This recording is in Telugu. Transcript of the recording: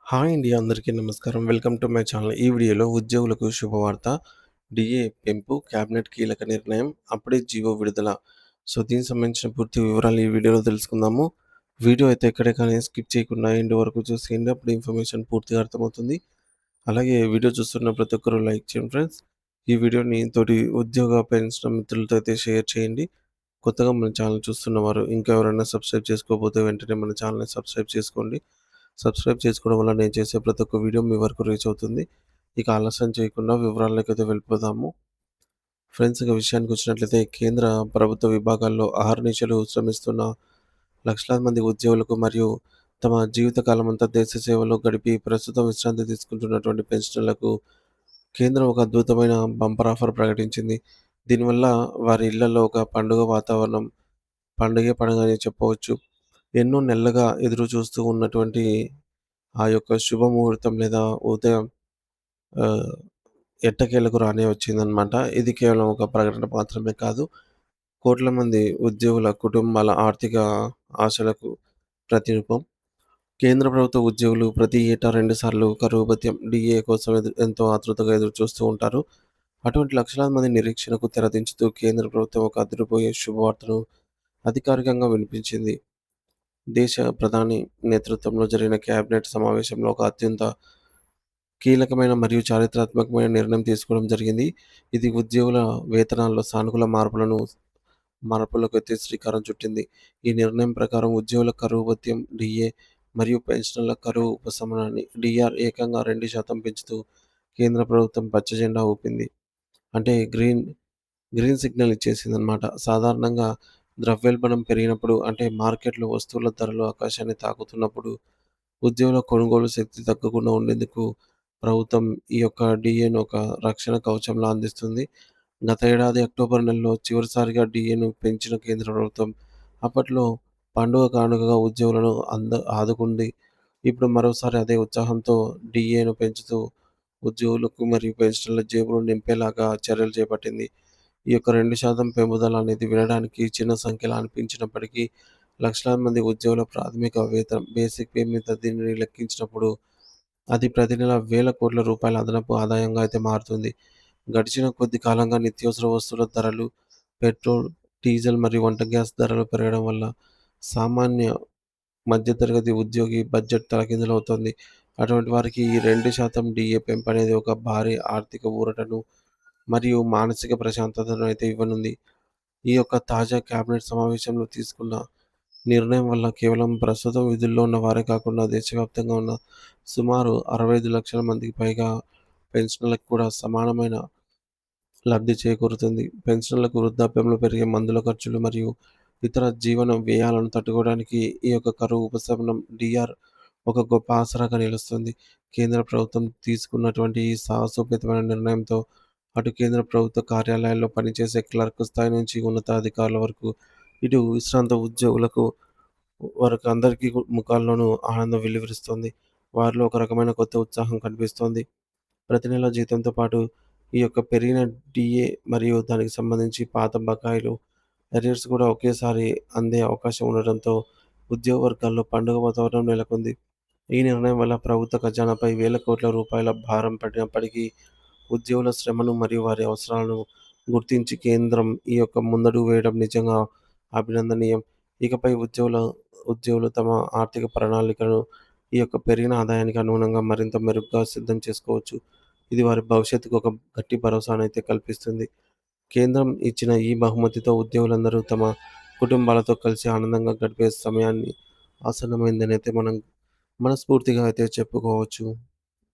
హాయ్ అండి. అందరికీ నమస్కారం. Welcome to my channel. ఈ వీడియోలో ఉద్యోగులకు శుభవార్త. డీఏ పెంపు, క్యాబినెట్ కీలక నిర్ణయం, అప్పుడే జీవో విడుదల. దీనికి సంబంధించిన పూర్తి వివరాలు ఈ వీడియోలో తెలుసుకుందాము. వీడియో అయితే ఎక్కడే కానీ స్కిప్ చేయకుండా ఎండ్ వరకు చూసేయండి. అప్పుడు ఇన్ఫర్మేషన్ పూర్తిగా అర్థమవుతుంది. అలాగే వీడియో చూస్తున్న ప్రతి ఒక్కరు లైక్ చేయండి ఫ్రెండ్స్. ఈ వీడియోని తోటి ఉద్యోగ పెన్షన్ మిత్రులతో అయితే షేర్ చేయండి. కొత్తగా మన ఛానల్ చూస్తున్నవారు ఇంకా ఎవరైనా సబ్స్క్రైబ్ చేసుకోకపోతే వెంటనే మన ఛానల్‌ని సబ్స్క్రైబ్ చేసుకోండి. సబ్స్క్రైబ్ చేసుకోవడం వల్ల నేను చేసే ప్రతి ఒక్క వీడియో మీ వరకు రీచ్ అవుతుంది. ఇక ఆలస్యం చేయకుండా వివరాల్లోకైతే వెళ్ళిపోదాము. ఫ్రెండ్స్ ఇక విషయానికొచ్చినట్లయితే కేంద్ర ప్రభుత్వ విభాగాల్లో అహర్నిశలు శ్రమిస్తున్న లక్షలాది మంది ఉద్యోగులకు మరియు తమ జీవితకాలమంతా దేశ సేవలో గడిపి ప్రస్తుతం విశ్రాంతి తీసుకుంటున్నటువంటి పెన్షనర్లకు కేంద్రం ఒక అద్భుతమైన బంపర్ ఆఫర్ ప్రకటించింది. దీనివల్ల వారి ఇళ్లలో ఒక పండుగ వాతావరణం, పండుగే పండుగ అని చెప్పవచ్చు. ఎన్నో నెలలుగా ఎదురు చూస్తూ ఉన్నటువంటి ఆ యొక్క శుభముహూర్తం లేదా ఉదయం ఆహ్, ఎట్టకేలకు రానే వచ్చిందనమాట. ఇది కేవలం ఒక ప్రకటన మాత్రమే కాదు. కోట్ల మంది ఉద్యోగుల కుటుంబాల ఆర్థిక ఆశలకు ప్రతిరూపం. కేంద్ర ప్రభుత్వ ఉద్యోగులు ప్రతి ఏటా 2 సార్లు కరువు భత్యం డీఏ కోసం ఎంతో ఆతృతగా ఎదురుచూస్తూ ఉంటారు. అటువంటి లక్షలాది మంది నిరీక్షణకు తెరదించుతూ కేంద్ర ప్రభుత్వం ఒక అదిరిపోయే శుభవార్తను అధికారికంగా వినిపించింది. దేశ ప్రధాని నేతృత్వంలో జరిగిన కేబినెట్ సమావేశంలో ఒక అత్యంత కీలకమైన మరియు చారిత్రాత్మకమైన నిర్ణయం తీసుకోవడం జరిగింది. ఇది ఉద్యోగుల వేతనాల్లో సానుకూల మార్పులకైతే శ్రీకారం చుట్టింది. ఈ నిర్ణయం ప్రకారం ఉద్యోగుల కరువు భత్యం డీఏ మరియు పెన్షనర్ల కరువు ఉపశమనాన్ని డీఆర్ ఏకంగా 2% పెంచుతూ కేంద్ర ప్రభుత్వం పచ్చ జెండా ఊపింది. అంటే గ్రీన్ సిగ్నల్ ఇచ్చేసిందనమాట. సాధారణంగా ద్రవ్యోల్బణం పెరిగినప్పుడు అంటే మార్కెట్‌లో వస్తువుల ధరలు ఆకాశాన్ని తాకుతున్నప్పుడు ఉద్యోగుల కొనుగోలు శక్తి తగ్గకుండా ఉండేందుకు ప్రభుత్వం ఈ యొక్క డీఏను ఒక రక్షణ కవచంలా అందిస్తుంది. గత ఏడాది అక్టోబర్ నెలలో చివరిసారిగా డీఏను పెంచిన కేంద్ర ప్రభుత్వం అప్పట్లో పండుగ కానుకగా ఉద్యోగులను ఆదుకుంది. ఇప్పుడు మరోసారి అదే ఉత్సాహంతో డీఏను పెంచుతూ ఉద్యోగులకు మరియు పెన్షనర్ల జేబులు నింపేలాగా చర్యలు చేపట్టింది. ఈ యొక్క 2% పెంపుదల అనేది వినడానికి చిన్న సంఖ్యలా అనిపించినప్పటికీ లక్షలాది మంది ఉద్యోగుల ప్రాథమిక వేతనం బేసిక్ పే మీద దీనిని లెక్కించినప్పుడు అది ప్రతి నెల వేల కోట్ల రూపాయల అదనపు ఆదాయంగా అయితే మారుతుంది. గడిచిన కొద్ది కాలంగా నిత్యావసర వస్తువుల ధరలు, పెట్రోల్, డీజిల్ మరియు వంట గ్యాస్ ధరలు పెరగడం వల్ల సామాన్య మధ్యతరగతి ఉద్యోగి బడ్జెట్ తలకిందులవుతోంది. అటువంటి వారికి ఈ 2% డీఏ పెంపనేది ఒక భారీ ఆర్థిక ఊరటను మరియు మానసిక ప్రశాంతతను అయితే ఇవ్వనుంది. ఈ యొక్క తాజా కేబినెట్ సమావేశంలో తీసుకున్న నిర్ణయం వల్ల కేవలం ప్రస్తుతం విధుల్లో ఉన్న వారే కాకుండా దేశవ్యాప్తంగా ఉన్న సుమారు 65 లక్షల మందికి పైగా పెన్షనర్లకు కూడా సమానమైన లబ్ధి చేకూరుతుంది. పెన్షనర్లకు వృద్ధాప్యంలో పెరిగే మందుల ఖర్చులు మరియు ఇతర జీవన వ్యయాలను తట్టుకోవడానికి ఈ యొక్క కరువు ఉపశమనం డీఆర్ ఒక గొప్ప ఆసరాగా నిలుస్తుంది. కేంద్ర ప్రభుత్వం తీసుకున్నటువంటి ఈ సాహసోపేతమైన నిర్ణయంతో అటు కేంద్ర ప్రభుత్వ కార్యాలయాల్లో పనిచేసే క్లర్క్ స్థాయి నుంచి ఉన్నతాధికారుల వరకు, ఇటు విశ్రాంత ఉద్యోగులకు వరకు అందరికీ ముఖాల్లోనూ ఆనందం వెల్లివిరుస్తోంది. వారిలో ఒక రకమైన కొత్త ఉత్సాహం కనిపిస్తోంది. ప్రతి నెల జీతంతో పాటు ఈ యొక్క పెరిగిన డీఏ మరియు దానికి సంబంధించి పాత బకాయిలు, అరియర్స్ కూడా ఒకేసారి అందే అవకాశం ఉండడంతో ఉద్యోగ వర్గాల్లో పండుగ వాతావరణం నెలకొంది. ఈ నిర్ణయం వల్ల ప్రభుత్వ ఖజానాపై వేల కోట్ల రూపాయల భారం పడినప్పటికీ ఉద్యోగుల శ్రమను మరియు వారి అవసరాలను గుర్తించి కేంద్రం ఈ యొక్క ముందడుగు వేయడం నిజంగా అభినందనీయం. ఇకపై ఉద్యోగులు తమ ఆర్థిక ప్రణాళికలను ఈ యొక్క పెరిగిన ఆదాయానికి అనుగుణంగా మరింత మెరుగ్గా సిద్ధం చేసుకోవచ్చు. ఇది వారి భవిష్యత్తుకు ఒక గట్టి భరోసానైతే కల్పిస్తుంది. కేంద్రం ఇచ్చిన ఈ బహుమతితో ఉద్యోగులందరూ తమ కుటుంబాలతో కలిసి ఆనందంగా గడిపే సమయాన్ని ఆసన్నమైందనైతే మనం మనస్ఫూర్తిగా అయితే చెప్పుకోవచ్చు.